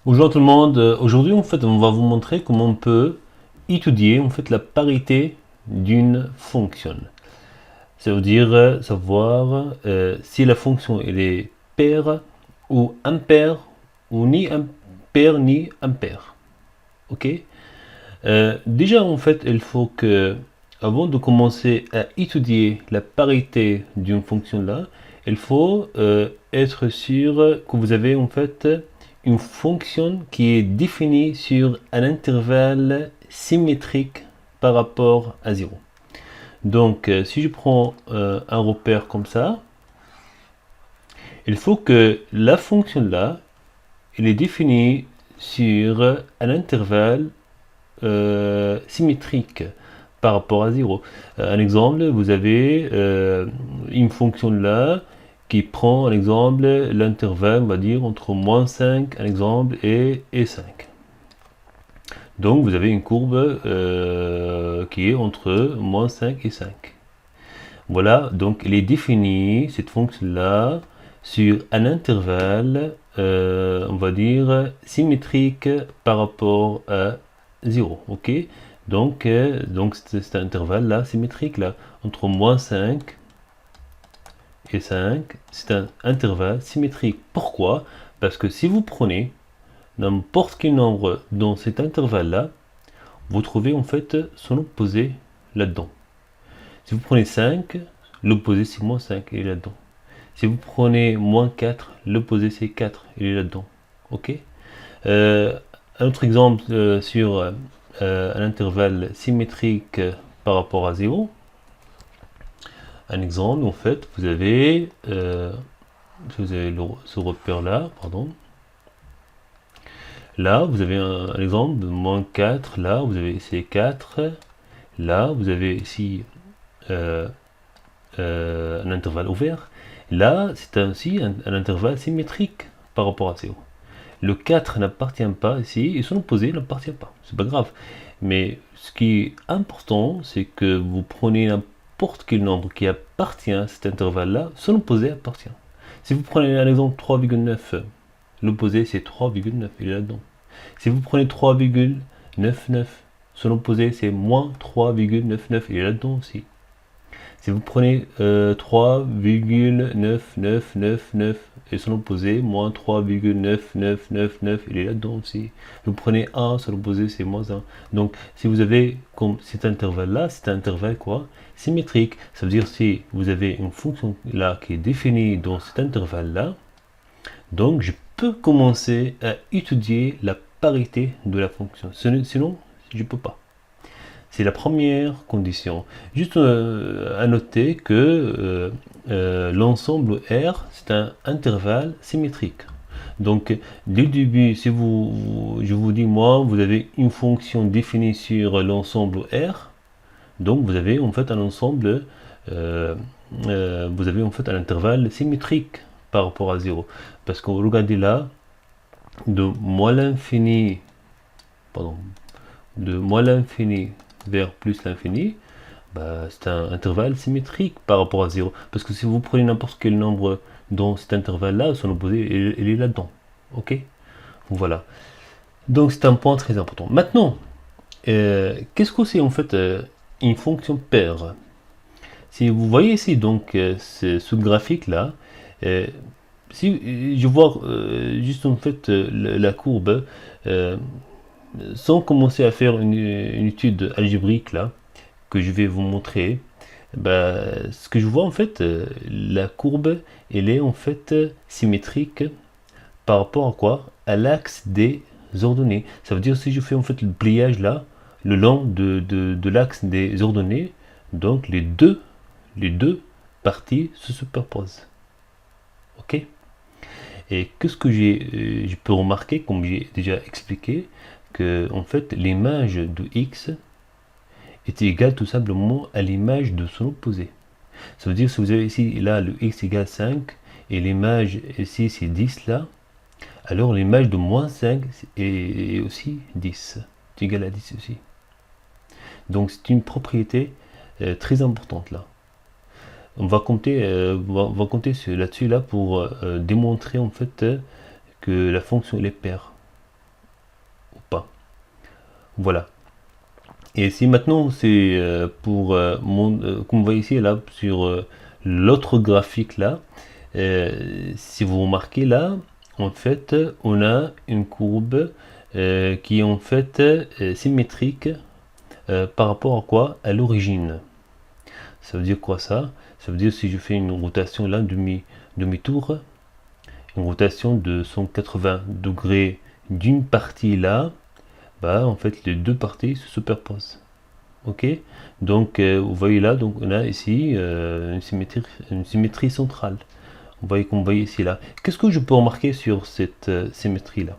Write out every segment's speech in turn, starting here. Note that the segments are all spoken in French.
Bonjour tout le monde. Aujourd'hui, en fait, on va vous montrer comment on peut étudier en fait la parité d'une fonction. Ça veut dire savoir si la fonction elle est paire ou impaire ou ni impaire ni impaire. Ok. Déjà, en fait, il faut que avant de commencer à étudier la parité d'une fonction là, il faut être sûr que vous avez en fait une fonction qui est définie sur un intervalle symétrique par rapport à 0. Donc, si je prends un repère comme ça, il faut que la fonction là, elle est définie sur un intervalle symétrique par rapport à 0. Un exemple, vous avez une fonction là qui prend un exemple l'intervalle, on va dire, entre moins 5, un exemple, et 5. Donc vous avez une courbe qui est entre moins 5 et 5. Voilà, donc elle est définie, cette fonction-là, sur un intervalle, on va dire, symétrique par rapport à 0. Ok. Donc cet intervalle-là, symétrique, là, entre moins 5 et 5, c'est un intervalle symétrique. Pourquoi? Parce que si vous prenez n'importe quel nombre dans cet intervalle-là, vous trouvez en fait son opposé là-dedans. Si vous prenez 5, l'opposé c'est moins 5, il est là-dedans. Si vous prenez moins 4, l'opposé c'est 4, il est là-dedans. Ok. Un autre exemple sur un intervalle symétrique par rapport à 0. Un exemple, en fait, vous avez ce repère-là, pardon. Là, vous avez un exemple de moins 4, là, vous avez ici 4, là, vous avez ici un intervalle ouvert. Là, c'est aussi un intervalle symétrique par rapport à 0. Le 4 n'appartient pas ici, et son opposé n'appartient pas. C'est pas grave. Mais ce qui est important, c'est que vous prenez n'importe quel nombre qui appartient à cet intervalle-là, son opposé appartient. Si vous prenez un exemple 3,9, l'opposé c'est 3,9, il est là-dedans. Si vous prenez 3,99, son opposé c'est moins 3,99, il est là-dedans aussi. Si vous prenez 3,9999 et son opposé, moins 3,9999, il est là-dedans aussi. Vous prenez 1, son opposé c'est moins 1. Donc si vous avez comme cet intervalle-là, c'est un intervalle quoi? Symétrique. Ça veut dire si vous avez une fonction là qui est définie dans cet intervalle-là, donc je peux commencer à étudier la parité de la fonction. Sinon, je ne peux pas. C'est la première condition. Juste à noter que l'ensemble R, c'est un intervalle symétrique. Donc, dès le début, si je vous dis, moi, vous avez une fonction définie sur l'ensemble R, donc vous avez en fait un ensemble, vous avez en fait un intervalle symétrique par rapport à 0. Parce que regardez là, de moins l'infini, pardon, de moins l'infini vers plus l'infini, bah, c'est un intervalle symétrique par rapport à 0. Parce que si vous prenez n'importe quel nombre dans cet intervalle-là, son opposé, il est là-dedans. Ok. Voilà. Donc c'est un point très important. Maintenant, qu'est-ce que c'est en fait une fonction paire? Si vous voyez ici donc ce graphique-là, si je vois juste en fait la courbe, sans commencer à faire une étude algébrique là, que je vais vous montrer, bah, ce que je vois en fait, la courbe, elle est en fait symétrique par rapport à quoi? À l'axe des ordonnées. Ça veut dire si je fais en fait le pliage là, le long de l'axe des ordonnées, donc les deux parties se superposent. Ok. Et qu'est-ce que je peux remarquer, comme j'ai déjà expliqué, que en fait l'image de x est égale tout simplement à l'image de son opposé. Ça veut dire si vous avez ici là le x égale 5 et l'image ici c'est 10 là, alors l'image de moins 5 est aussi 10. C'est égal à 10 aussi. Donc c'est une propriété très importante là. On va compter, là-dessus là pour démontrer en fait que la fonction est paire. Voilà. Et si maintenant c'est pour comme vous voyez ici là sur l'autre graphique là, si vous remarquez là, en fait on a une courbe qui est en fait symétrique par rapport à quoi? À l'origine. Ça veut dire quoi ça? Ça veut dire si je fais une rotation là, demi-tour, une rotation de 180 degrés d'une partie là, bah en fait les deux parties se superposent. Ok, donc vous voyez là, donc on a ici une symétrie centrale. Vous voyez comme vous voyez ici là. Qu'est-ce que je peux remarquer sur cette symétrie là?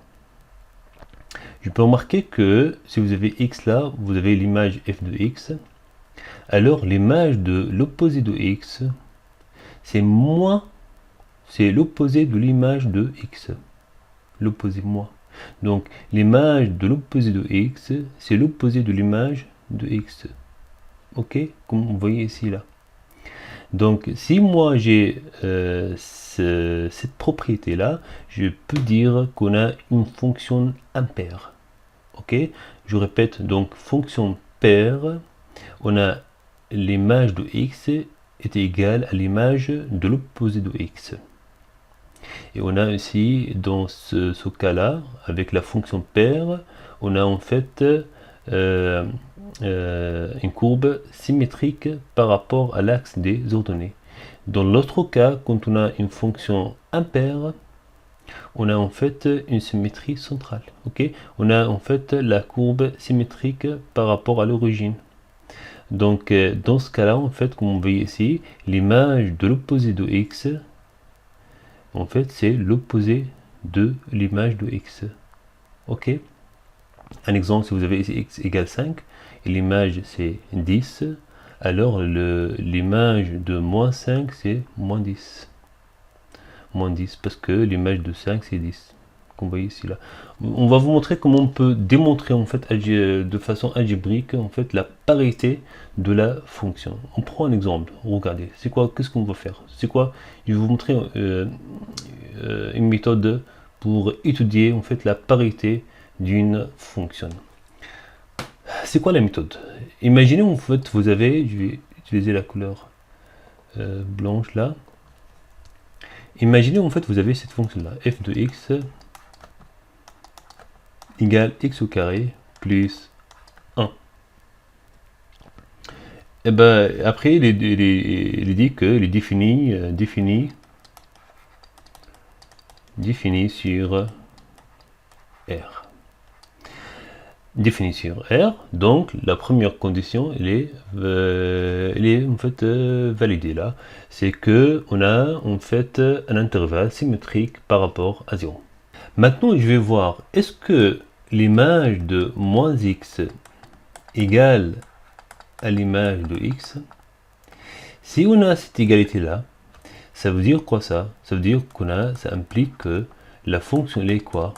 Je peux remarquer que si vous avez x là, vous avez l'image f de x. Alors l'image de l'opposé de x, c'est moins, c'est l'opposé de l'image de x. L'opposé moins. Donc l'image de l'opposé de x, c'est l'opposé de l'image de x. Ok, comme vous voyez ici là. Donc si moi j'ai cette propriété là, je peux dire qu'on a une fonction impaire. Ok, je répète, donc fonction paire, on a l'image de x est égale à l'image de l'opposé de x. Et on a aussi dans ce cas-là, avec la fonction paire, on a en fait une courbe symétrique par rapport à l'axe des ordonnées. Dans l'autre cas, quand on a une fonction impaire, on a en fait une symétrie centrale. Ok, on a en fait la courbe symétrique par rapport à l'origine. Donc dans ce cas-là, en fait, comme vous voyez ici, l'image de l'opposé de x, en fait, c'est l'opposé de l'image de x. Ok. Un exemple, si vous avez ici x égale 5 et l'image c'est 10, alors l'image de moins 5 c'est moins 10. Moins 10 parce que l'image de 5 c'est 10. Comme vous voyez ici là. On va vous montrer comment on peut démontrer en fait de façon algébrique en fait la parité de la fonction. On prend un exemple, regardez, c'est quoi, qu'est-ce qu'on va faire? C'est quoi? Je vais vous montrer une méthode pour étudier en fait la parité d'une fonction. C'est quoi la méthode? Imaginez en fait vous avez, je vais utiliser la couleur blanche là. Imaginez en fait vous avez cette fonction là, f de x égale x au carré plus 1. Et ben après il dit que les définit sur R. Défini sur R, donc la première condition elle est en fait validée là, c'est que on a en fait un intervalle symétrique par rapport à 0. Maintenant je vais voir est-ce que l'image de moins x égale à l'image de x. Si on a cette égalité là, ça veut dire quoi ça? Ça veut dire qu'on a, ça implique que la fonction elle est quoi?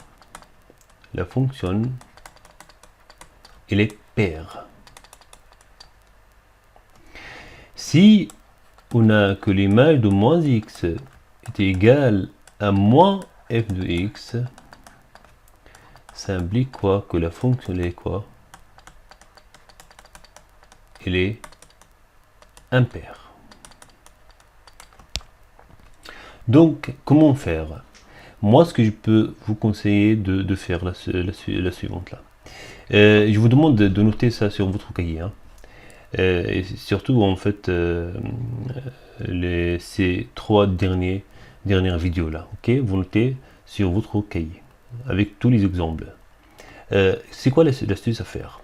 La fonction elle est paire. Si on a que l'image de moins x est égale à moins f de x, ça implique quoi? Que la fonction elle est quoi? Elle est impaire. Donc, comment faire? Moi, ce que je peux vous conseiller de faire la suivante là. Je vous demande de noter ça sur votre cahier. Hein. Et surtout, en fait, ces trois dernières vidéos là. Ok, vous notez sur votre cahier avec tous les exemples. C'est quoi l'astuce à faire?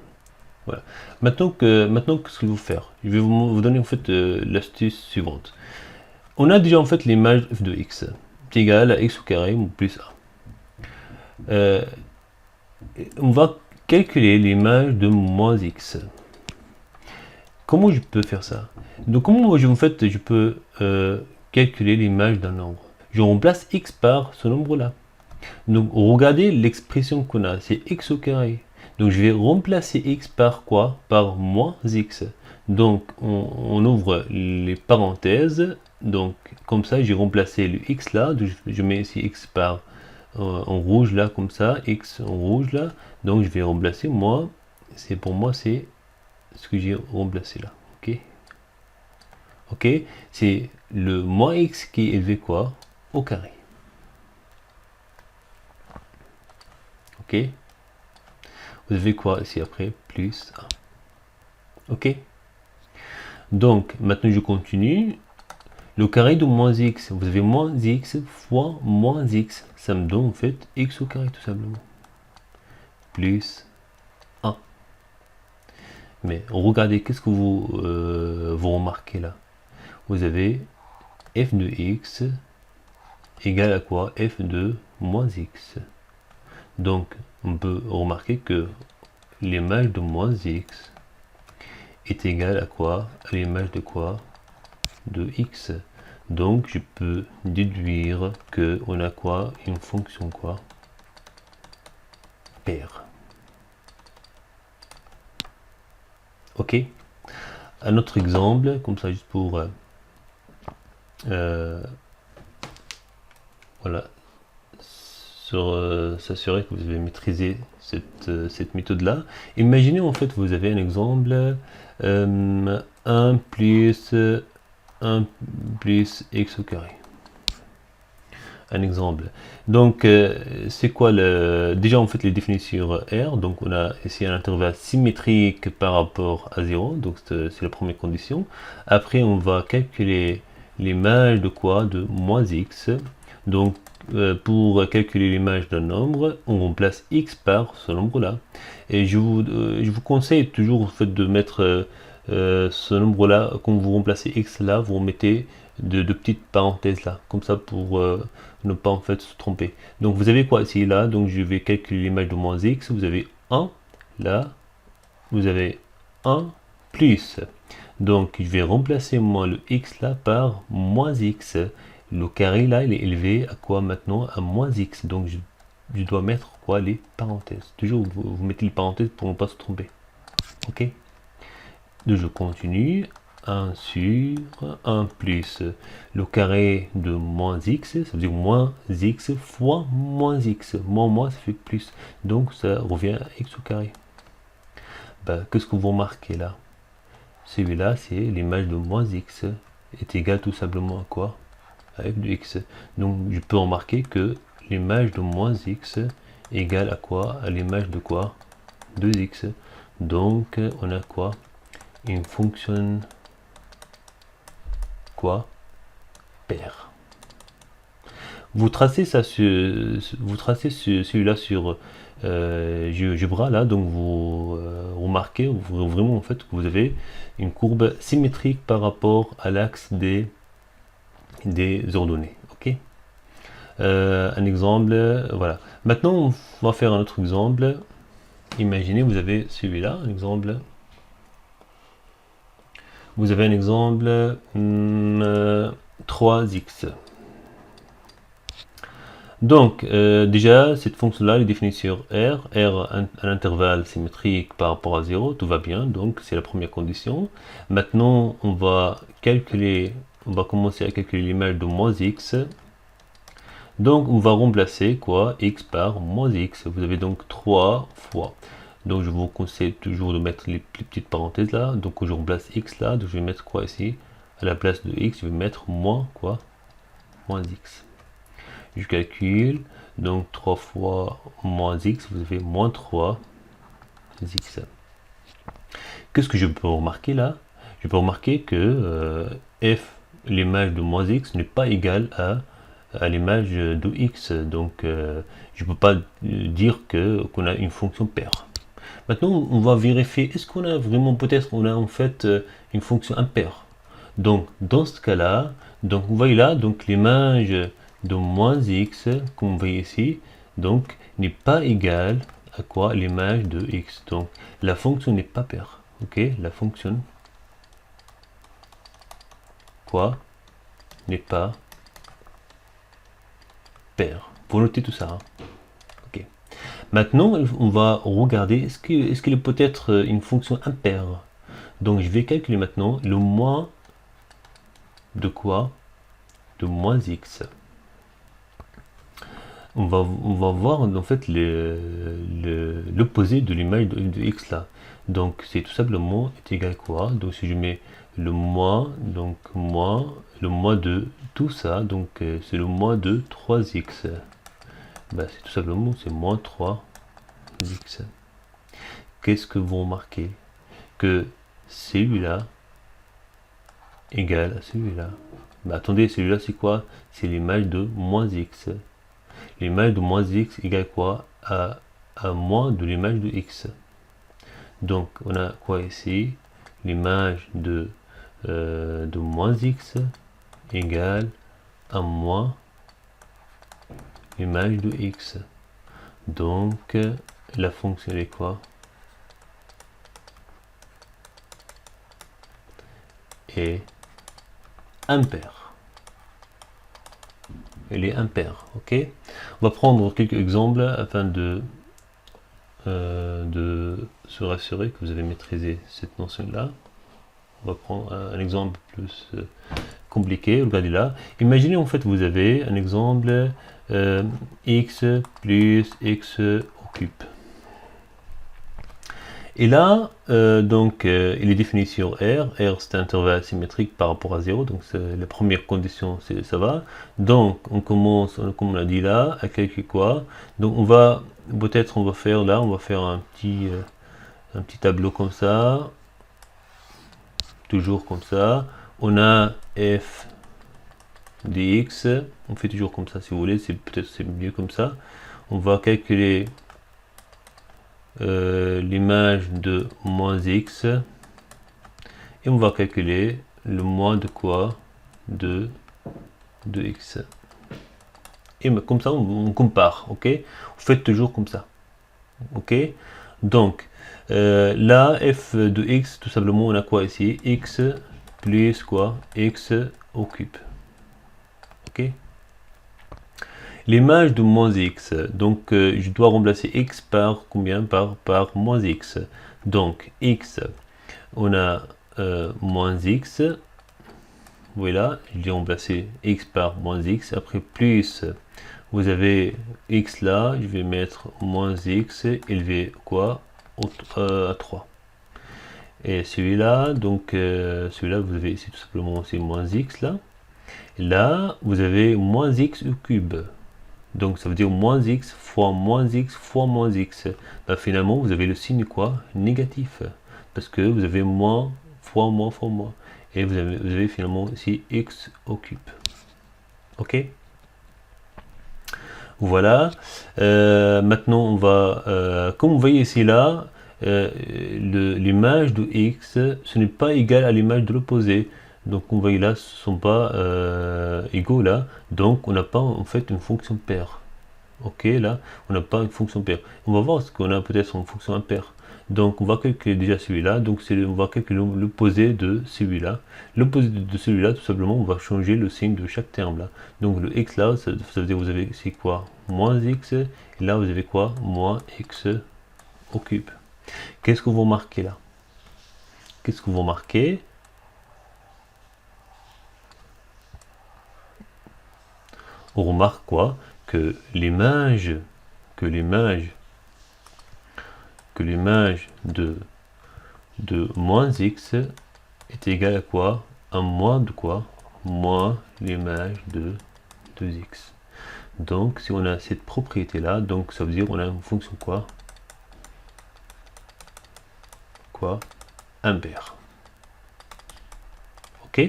Voilà. Maintenant, qu'est-ce qu'il faut faire? Je vais vous donner en fait l'astuce suivante. On a déjà en fait l'image f de x est égale à x au carré ou plus 1. On va calculer l'image de moins x. Comment je peux faire ça? Donc comment je peux calculer l'image d'un nombre? Je remplace x par ce nombre là. Donc regardez l'expression qu'on a, c'est x au carré. Donc je vais remplacer x par quoi? Par moins x. Donc on ouvre les parenthèses. Donc comme ça j'ai remplacé le x là. Donc, je mets ici x en rouge là comme ça, x en rouge là. Donc je vais remplacer moi c'est pour moi, c'est ce que j'ai remplacé là. Ok. Ok, c'est le moins x qui est élevé quoi au carré. Ok. Vous avez quoi ici après? Plus 1. Ok. Donc, maintenant je continue. Le carré de moins x, vous avez moins x fois moins x. Ça me donne en fait x au carré tout simplement. Plus 1. Mais regardez, qu'est-ce que vous remarquez là? Vous avez f de x égale à quoi? F de moins x. Donc, on peut remarquer que l'image de moins x est égale à quoi? À l'image de quoi? De x. Donc, je peux déduire que on a quoi? Une fonction quoi? Paire. Ok. Un autre exemple, comme ça, juste pour voilà, s'assurer que vous avez maîtrisé cette méthode-là. Imaginez en fait, vous avez un exemple 1 plus 1 plus x au carré. Un exemple. Donc, c'est quoi déjà on fait les définitions R. Donc, on a ici un intervalle symétrique par rapport à 0. Donc, c'est la première condition. Après, on va calculer l'image de quoi? De moins x. Donc, pour calculer l'image d'un nombre, on remplace x par ce nombre-là. Et je vous conseille toujours en fait, de mettre ce nombre-là, quand vous remplacez x là, vous mettez de petites parenthèses là, comme ça pour ne pas en fait se tromper. Donc vous avez quoi ici là? Donc je vais calculer l'image de moins x, vous avez 1 là, vous avez 1 plus. Donc je vais remplacer moi le x là par moins x. Le carré là il est élevé à quoi maintenant? À moins x. Donc je dois mettre quoi? Les parenthèses. Toujours vous mettez les parenthèses pour ne pas se tromper. Ok. Donc je continue. 1 sur 1 plus le carré de moins x, ça veut dire moins x fois moins x. Moins, ça fait plus. Donc ça revient à x au carré. Ben, qu'est-ce que vous remarquez là? Celui-là, c'est l'image de moins x est égale tout simplement à quoi? À f de x. Donc je peux remarquer que l'image de moins x égale à quoi? À l'image de quoi? 2x. Donc on a quoi? Une fonction quoi? Paire. Vous tracez ça vous tracez celui-là sur GeoGebra là, donc vous remarquez vraiment en fait que vous avez une courbe symétrique par rapport à l'axe des ordonnées. Ok. Un exemple, voilà. Maintenant on va faire un autre exemple. Imaginez vous avez celui-là, un exemple. Vous avez un exemple 3x. Donc, déjà, cette fonction-là est définie sur R. R, un intervalle symétrique par rapport à 0, tout va bien, donc c'est la première condition. Maintenant, on va commencer à calculer l'image de moins x. Donc, on va remplacer quoi? X par moins x. Vous avez donc 3 fois. Donc, je vous conseille toujours de mettre les petites parenthèses là. Donc, je remplace x là. Donc, je vais mettre quoi ici? À la place de x, je vais mettre moins quoi? Moins x. Je calcule, donc 3 fois moins x, vous avez moins 3 x. Qu'est-ce que je peux remarquer là? Je peux remarquer que f, l'image de moins x, n'est pas égale à l'image de x. Donc je ne peux pas dire qu'on a une fonction paire. Maintenant, on va vérifier, est-ce qu'on a vraiment, peut-être on a en fait une fonction impaire. Donc dans ce cas-là, donc vous voyez là, donc l'image de moins x, comme vous voyez ici, donc n'est pas égale à quoi? L'image de x. Donc la fonction n'est pas paire. Ok, la fonction quoi n'est pas paire. Vous notez tout ça. Hein. Ok. Maintenant, on va regarder est-ce qu'il est peut-être une fonction impaire. Donc je vais calculer maintenant le moins de quoi? De moins x. on va voir en fait l'opposé de l'image de x là. Donc c'est tout simplement est égal à quoi? Donc si je mets le moins, donc moins, le moins de tout ça, donc c'est le moins de 3x. Bah, c'est tout simplement c'est moins 3x. Qu'est-ce que vous remarquez? Que celui-là égale à celui-là. Bah, attendez, celui-là c'est quoi? C'est l'image de moins x. L'image de moins x égale quoi? À moins de l'image de x. Donc on a quoi ici? L'image de moins x égale à moins l'image de x. Donc la fonction est quoi? Est impaire. Elle est impaire, ok? On va prendre quelques exemples afin de se rassurer que vous avez maîtrisé cette notion-là. On va prendre un exemple plus compliqué. Regardez là. Imaginez en fait vous avez un exemple x plus x au cube. Et là, donc, il est défini sur R. R, c'est un intervalle symétrique par rapport à 0. Donc, la première condition, ça va. Donc, on commence, comme on l'a dit là, à calculer quoi? Donc, on va, peut-être, on va faire là, on va faire un petit tableau comme ça. Toujours comme ça. On a f dx. On fait toujours comme ça, si vous voulez. Peut-être c'est mieux comme ça. On va calculer l'image de moins x et on va calculer le moins de quoi? De x. Et comme ça on compare, ok? Vous faites toujours comme ça, ok? Donc là f de x, tout simplement on a quoi ici? X plus quoi? X au cube, ok? L'image de moins x, donc je dois remplacer x par combien? Par moins x. Donc x, on a moins x, voilà, je vais remplacer x par moins x, après plus, vous avez x là, je vais mettre moins x élevé quoi? À 3. Et celui-là, donc celui-là, vous avez ici tout simplement c'est moins x là. Et là, vous avez moins x au cube. Donc ça veut dire moins x fois moins x fois moins x. Ben, finalement, vous avez le signe quoi? Négatif. Parce que vous avez moins fois moins fois moins. Et vous avez finalement ici x au cube. Ok? Voilà. Maintenant, on va... comme vous voyez ici là, l'image de x, ce n'est pas égal à l'image de l'opposé. Donc on voit là, ce ne sont pas égaux là. Donc on n'a pas en fait une fonction paire. Ok, là, on n'a pas une fonction paire. On va voir ce qu'on a peut-être une fonction impaire. Donc, on va calculer déjà celui-là. Donc, on va calculer l'opposé de celui-là. L'opposé de celui-là, tout simplement, on va changer le signe de chaque terme là. Donc, le x là, ça veut dire vous avez c'est quoi? Moins x. Et là, vous avez quoi? Moins x au cube. Qu'est-ce que vous remarquez là? Qu'est-ce que vous remarquez? On remarque quoi? Que l'image de moins x est égal à quoi? À moins de quoi? Moins l'image de 2x. Donc si on a cette propriété là, donc ça veut dire on a une fonction quoi? Quoi? Impaire. Ok?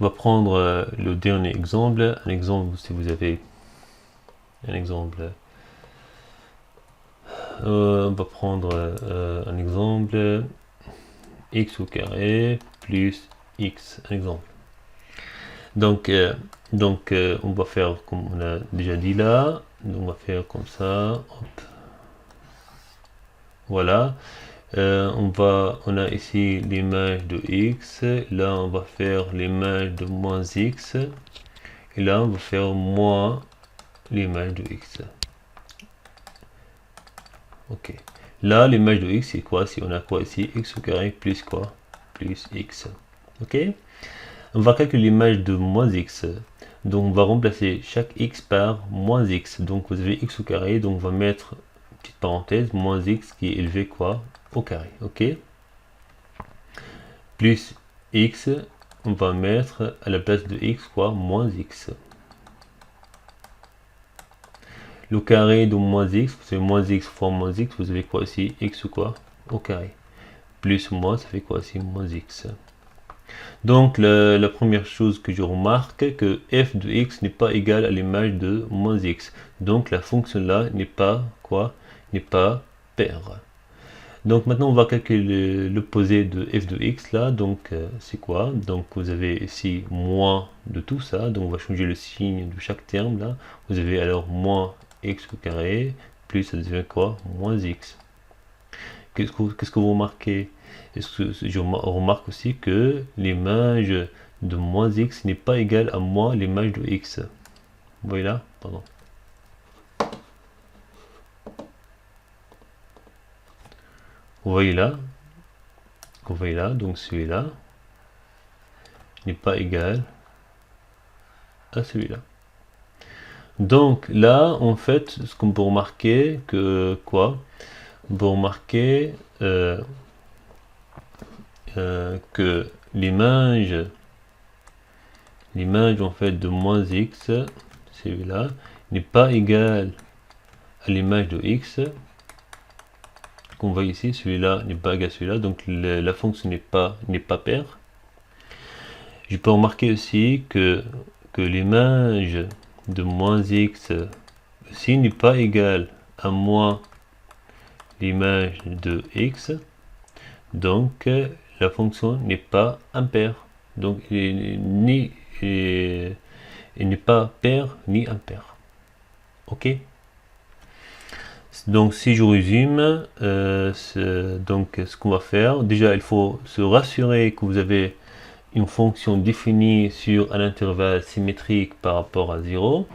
On va prendre le dernier exemple. Un exemple, si vous avez un exemple, on va prendre un exemple x au carré plus x, un exemple. Donc, on va faire comme on a déjà dit là. Donc, on va faire comme ça. Hop. Voilà. On a ici l'image de x. Là, on va faire l'image de moins x. Et là, on va faire moins l'image de x. Ok. Là, l'image de x, c'est quoi? Si on a quoi ici? X au carré plus quoi? Plus x. Ok. On va calculer l'image de moins x. Donc on va remplacer chaque x par moins x. Donc vous avez x au carré, donc on va mettre une petite parenthèse, moins x qui est élevé quoi au carré. Ok. Plus x, on va mettre à la place de x quoi, moins x. Le carré de moins x, c'est moins x fois moins x, vous avez quoi ici, x ou quoi au carré. Plus moins, ça fait quoi ici, moins x. Donc la première chose que je remarque, que f de x n'est pas égal à l'image de moins x. Donc la fonction là n'est pas quoi, n'est pas paire. Donc maintenant on va calculer l'opposé de f de x là. Donc c'est quoi? Donc vous avez ici moins de tout ça. Donc on va changer le signe de chaque terme là. Vous avez alors moins x au carré, plus ça devient quoi? Moins x. Qu'est-ce que vous remarquez? Je remarque aussi que l'image de moins x n'est pas égale à moins l'image de x. Vous voyez là? Pardon. Vous voyez là? Vous voyez là? Donc celui-là n'est pas égal à celui-là. Donc là, en fait, ce qu'on peut remarquer que quoi? On peut remarquer que l'image en fait de moins x, celui-là, n'est pas égale à l'image de x qu'on voit ici. Celui-là n'est pas égal à celui-là, donc la fonction n'est pas paire. Je peux remarquer aussi que l'image de moins x aussi n'est pas égale à moins l'image de x, donc la fonction n'est pas impaire. Donc il n'est pas paire ni impaire. Ok. Donc si je résume, donc ce qu'on va faire, déjà il faut se rassurer que vous avez une fonction définie sur un intervalle symétrique par rapport à 0.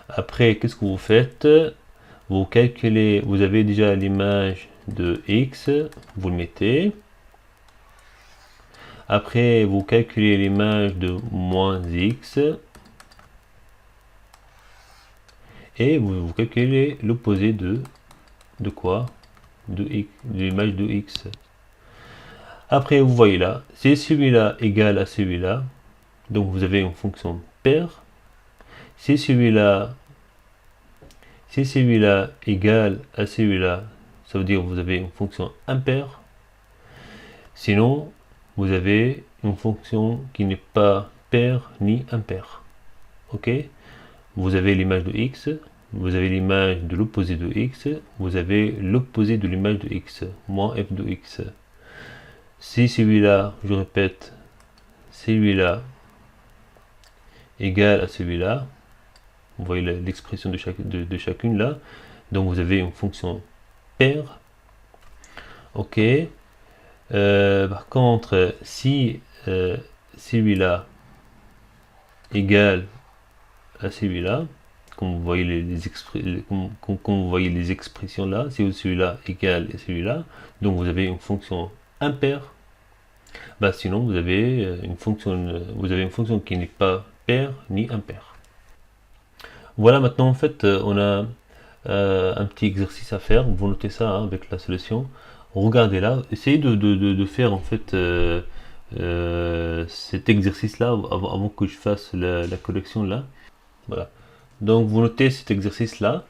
Après, qu'est-ce que vous faites? Vous calculez, vous avez déjà l'image de x, vous le mettez. Après, vous calculez l'image de moins x. Et vous calculez l'opposé de quoi? De l'image de x. Après, vous voyez là, c'est celui-là égal à celui-là. Donc vous avez une fonction paire. Si celui-là égal à celui-là, ça veut dire que vous avez une fonction impaire. Sinon, vous avez une fonction qui n'est pas paire ni impaire. Ok? Vous avez l'image de x, vous avez l'image de l'opposé de x, vous avez l'opposé de l'image de x, moins f de x. Si celui-là, je répète, celui-là égal à celui-là, vous voyez l'expression de chacune là, donc vous avez une fonction paire. Ok. Par contre, si celui-là égal à celui-là, comme vous voyez les expressions là, si celui-là égal à celui-là, donc vous avez une fonction impaire. Bah sinon vous avez une fonction qui n'est pas paire ni impaire. Voilà, maintenant en fait on a un petit exercice à faire. Vous notez ça hein, avec la solution. Regardez là, essayez de faire en fait cet exercice là avant que je fasse la collection là. Voilà. Donc vous notez cet exercice là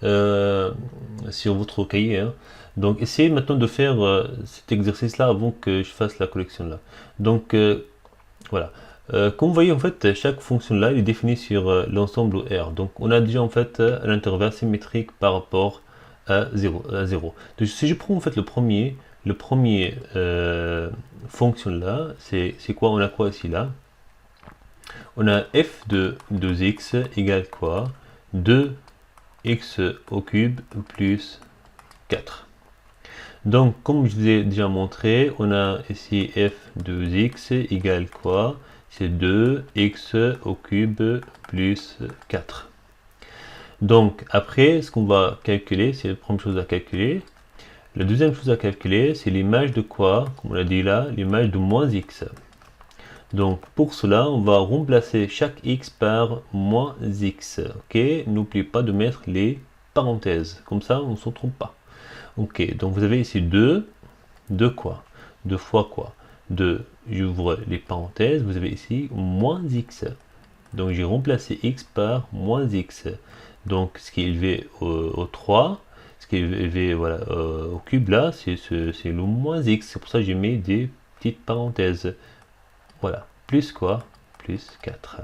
sur votre cahier. Hein. Donc essayez maintenant de faire cet exercice là avant que je fasse la collection là. Donc voilà. Comme vous voyez en fait chaque fonction là est définie sur l'ensemble R. Donc on a déjà en fait un intervalle symétrique par rapport à 0. Donc si je prends en fait le premier fonction là, c'est quoi? On a quoi ici là? On a f de 2x égale quoi? 2x au cube plus 4. Donc comme je vous ai déjà montré, on a ici f de x égale quoi? C'est 2x au cube plus 4. Donc après, ce qu'on va calculer, c'est la première chose à calculer. La deuxième chose à calculer, c'est l'image de quoi? Comme on l'a dit là, l'image de moins x. Donc pour cela, on va remplacer chaque x par moins x. Ok, n'oubliez pas de mettre les parenthèses, comme ça on ne se trompe pas. Ok, donc vous avez ici 2, 2 quoi 2 fois quoi 2, j'ouvre les parenthèses, vous avez ici moins x. Donc j'ai remplacé x par moins x. Donc ce qui est élevé au 3, ce qui est élevé voilà, au cube là, c'est le moins x. C'est pour ça que j'ai mis des petites parenthèses. Voilà, plus quoi plus 4.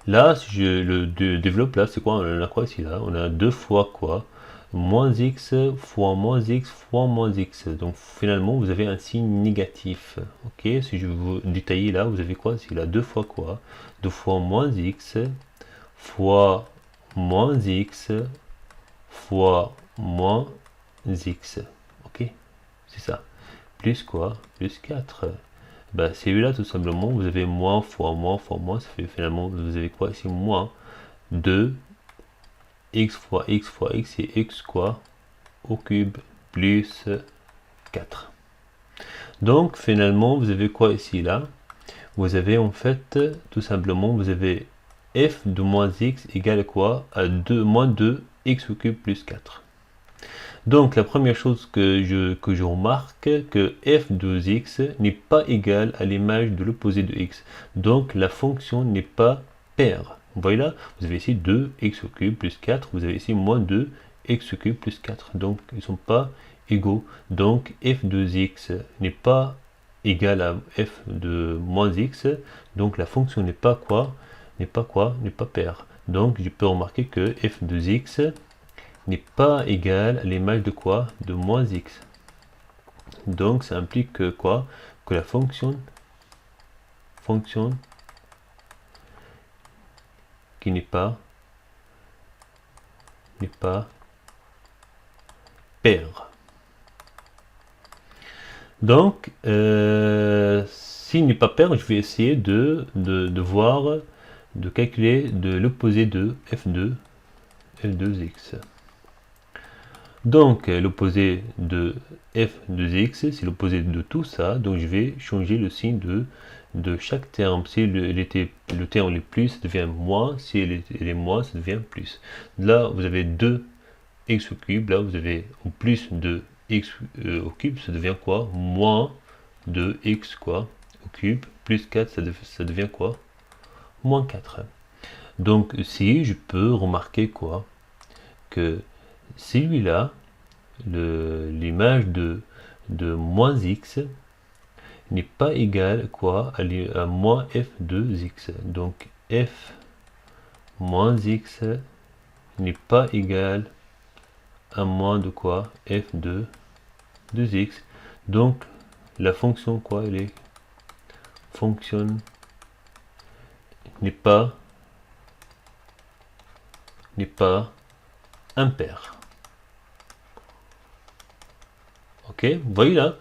Là, si je le développe, là, c'est quoi? On a quoi ici là? On a 2 fois quoi? Moins x fois moins x fois moins x. Donc finalement, vous avez un signe négatif. Ok, si je vous détailler là, vous avez quoi? C'est là 2 fois quoi? 2 fois moins x fois moins x fois moins x. Ok, c'est ça. Plus quoi? Plus 4. Bah, celui-là, tout simplement, vous avez moins fois moins fois moins, ça fait finalement, vous avez quoi ici? Moins 2 x fois x fois x, c'est x quoi au cube plus 4. Donc finalement, vous avez quoi ici là? Vous avez en fait, tout simplement, vous avez f de moins x égale à quoi? À 2, moins 2 x au cube plus 4. Donc la première chose que je remarque, que f de x n'est pas égal à l'image de l'opposé de x. Donc la fonction n'est pas paire. Vous voyez là, vous avez ici 2x au cube plus 4, vous avez ici moins 2x au cube plus 4. Donc ils ne sont pas égaux. Donc f de x n'est pas égal à f de moins x. Donc la fonction n'est pas quoi? N'est pas paire. Donc je peux remarquer que f de x n'est pas égal à l'image de quoi? De moins x. Donc ça implique que quoi? Que la fonction qui n'est pas paire. Donc s'il n'est pas paire, je vais essayer de voir, de calculer de l'opposé de f2x. Donc l'opposé de f2x, c'est l'opposé de tout ça, donc je vais changer le signe de chaque terme. Si le terme est plus, ça devient moins, si il est moins, ça devient plus. Là, vous avez 2x au cube, là vous avez en plus de x au cube, ça devient quoi? Moins 2x quoi au cube, plus 4, ça devient quoi? Moins 4. Donc ici, je peux remarquer quoi? Que celui-là, l'image de moins x n'est pas égale quoi à moins f de x. Donc f moins x n'est pas égal à moins de quoi? F de 2x. Donc la fonction quoi? Elle est fonction n'est pas impair. Ok, vous voyez là?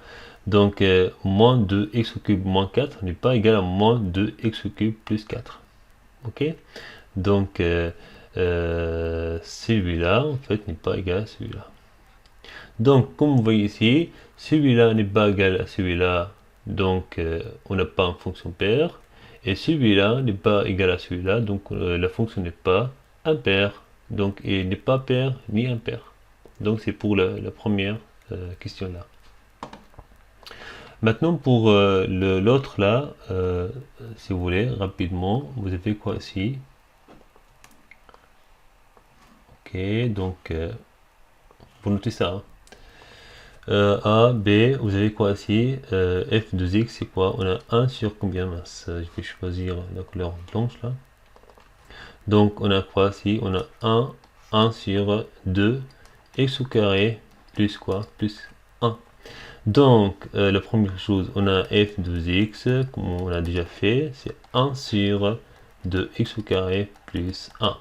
Donc moins 2x au cube moins 4 n'est pas égal à moins 2x au cube plus 4. Ok, donc celui-là en fait n'est pas égal à celui-là. Donc comme vous voyez ici, celui-là n'est pas égal à celui-là, donc on n'a pas une fonction paire, et celui-là n'est pas égal à celui-là, donc la fonction n'est pas impaire, donc il n'est pas paire ni impaire. Donc c'est pour la première question là. Maintenant pour l'autre là, si vous voulez, rapidement, vous avez quoi ici? Ok, donc vous notez ça. Hein. A, B, vous avez quoi ici? F de x, c'est quoi? On a 1 sur combien? Mince, je vais choisir la couleur blanche là. Donc on a quoi ici? On a 1 sur 2, x au carré, plus quoi? Plus 1. Donc la première chose, on a f de x, comme on a déjà fait, c'est 1 sur 2x au carré plus 1.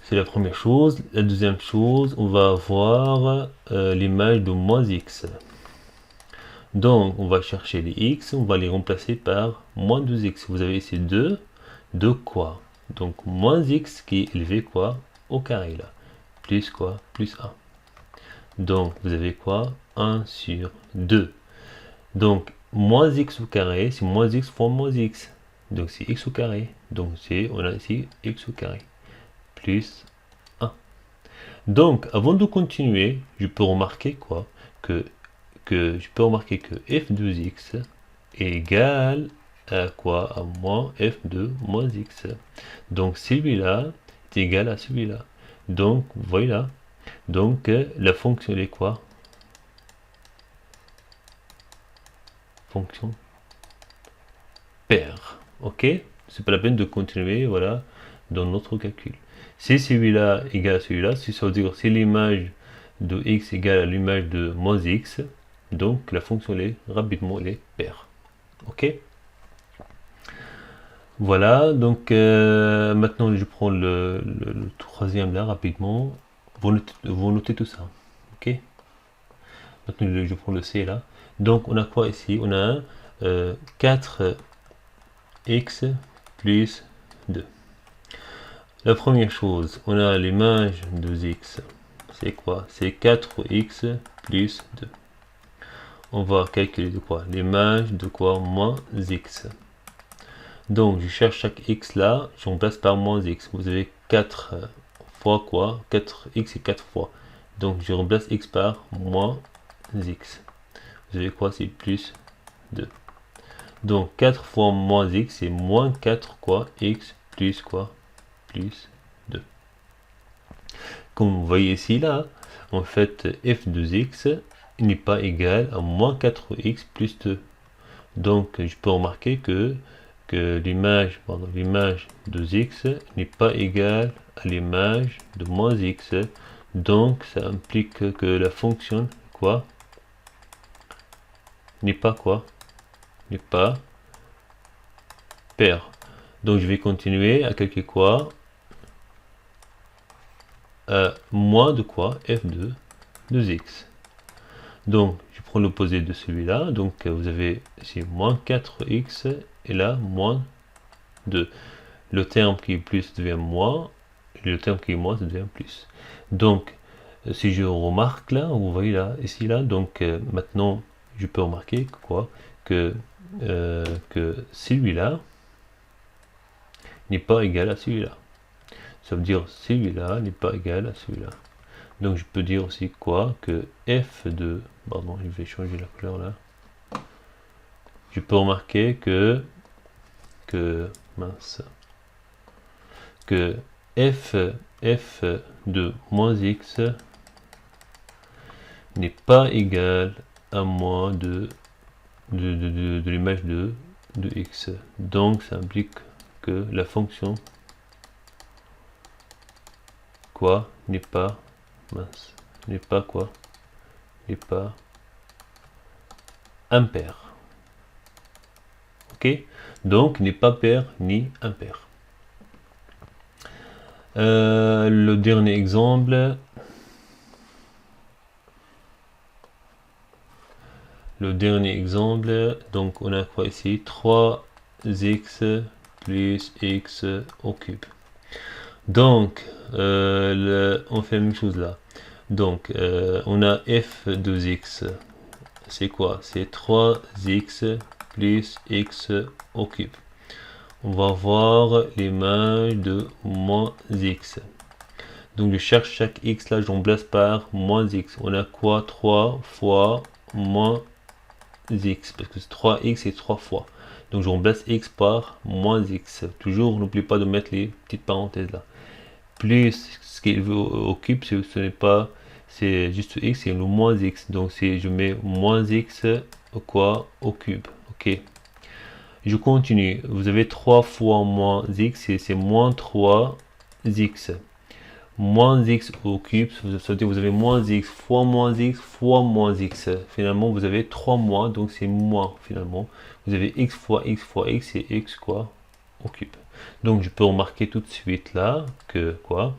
C'est la première chose. La deuxième chose, on va avoir l'image de moins x. Donc, on va chercher les x, on va les remplacer par moins 2x. Vous avez ici 2, de quoi? Donc, moins x qui est élevé quoi? Au carré là. Plus quoi? Plus 1. Donc, vous avez quoi? 1 sur 2. Donc, moins x au carré, c'est moins x fois moins x. Donc c'est x au carré. Donc on a ici x au carré plus 1. Donc avant de continuer, je peux remarquer quoi? Que je peux remarquer que f de x est égal à quoi? À moins f de moins x. Donc celui-là est égal à celui-là. Donc voilà. Donc la fonction est quoi? Fonction paire. Ok? C'est pas la peine de continuer, voilà, dans notre calcul. Si celui-là égale à celui-là, ça veut dire si l'image de x égale à l'image de moins x, donc la fonction est rapidement les paire. Ok? Voilà, donc maintenant je prends le troisième là rapidement. Vous notez tout ça. Ok? Maintenant je prends le C là. Donc on a quoi ici? On a 4x plus 2. La première chose, on a l'image de x. C'est quoi? C'est 4x plus 2. On va calculer de quoi? L'image de quoi? Moins x. Donc je cherche chaque x là, je remplace par moins x. Vous avez 4 fois quoi? 4x et 4 fois. Donc je remplace x par moins x. Vous avez quoi? C'est plus 2. Donc 4 fois moins x, c'est moins 4 quoi? X plus quoi? Plus 2. Comme vous voyez ici là, en fait f de x n'est pas égal à moins 4x plus 2. Donc je peux remarquer que l'image de x n'est pas égale à l'image de moins x. Donc ça implique que la fonction quoi? N'est pas quoi? N'est pas paire. Donc je vais continuer à calculer quoi? Moins de quoi? F de 2x. Donc je prends l'opposé de celui-là. Donc vous avez ici moins 4x et là moins 2. Le terme qui est plus devient moins, et le terme qui est moins devient plus. Donc si je remarque là, vous voyez là, ici là, donc maintenant je peux remarquer quoi? Que celui-là n'est pas égal à celui-là. Ça veut dire celui-là n'est pas égal à celui-là. Donc je peux dire aussi quoi? Que f de... Pardon, je vais changer la couleur là. Je peux remarquer que mince, que f de moins x n'est pas égal à moins de l'image de x. Donc ça implique que la fonction quoi n'est pas mince, n'est pas quoi, n'est pas impair. Ok, donc n'est pas pair ni impair. Le dernier exemple. Le dernier exemple, donc on a quoi ici? 3x plus x au cube. Donc, on fait la même chose là. Donc, on a f de x. C'est quoi? C'est 3x plus x au cube. On va voir l'image de moins x. Donc, je cherche chaque x là, je remplace par moins x. On a quoi? 3 fois moins x, parce que c'est 3x et 3 fois. Donc je remplace x par moins x. Toujours, n'oublie pas de mettre les petites parenthèses là. Plus ce qu'il veut au cube, ce n'est pas, c'est juste x, c'est le moins x. Donc si je mets moins x quoi au cube. Ok. Je continue. Vous avez 3 fois moins x, c'est moins 3x. Moins x au cube, ça veut dire que vous avez moins x fois moins x fois moins x. Finalement, vous avez 3 moins, donc c'est moins finalement. Vous avez x fois x et x quoi au cube. Donc je peux remarquer tout de suite là que quoi?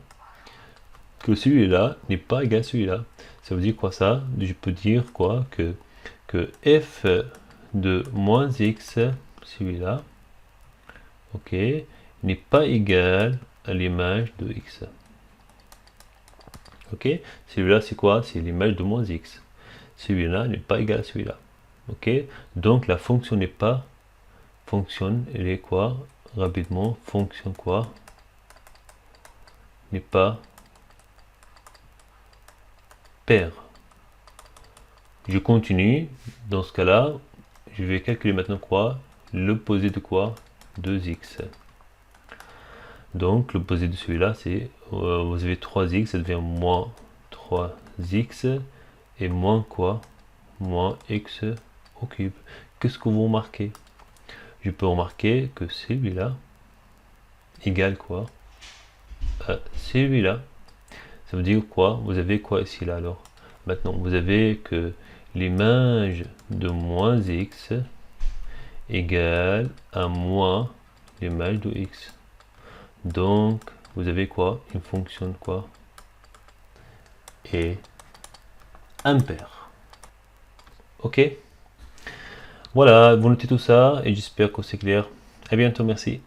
Que celui-là n'est pas égal à celui-là. Ça veut dire quoi ça? Je peux dire quoi? Que f de moins x, celui-là, ok, n'est pas égal à l'image de x. Ok, celui-là c'est quoi? C'est l'image de moins x. Celui-là n'est pas égal à celui-là. Ok, donc la fonction n'est pas fonctionne, elle est quoi? Rapidement, fonction quoi? N'est pas paire. Je continue, dans ce cas-là, je vais calculer maintenant quoi? L'opposé de quoi? 2x. Donc l'opposé de celui-là, c'est vous avez 3x, ça devient moins 3x, et moins quoi? Moins x au cube. Qu'est-ce que vous remarquez? Je peux remarquer que celui-là égale quoi? Celui-là. Ça veut dire quoi? Vous avez quoi ici là alors? Maintenant, vous avez que l'image de moins x égale à moins l'image de x. Donc, vous avez quoi? Une fonction de quoi? Et impair. Ok? Voilà, vous notez tout ça et j'espère que c'est clair. À bientôt, merci.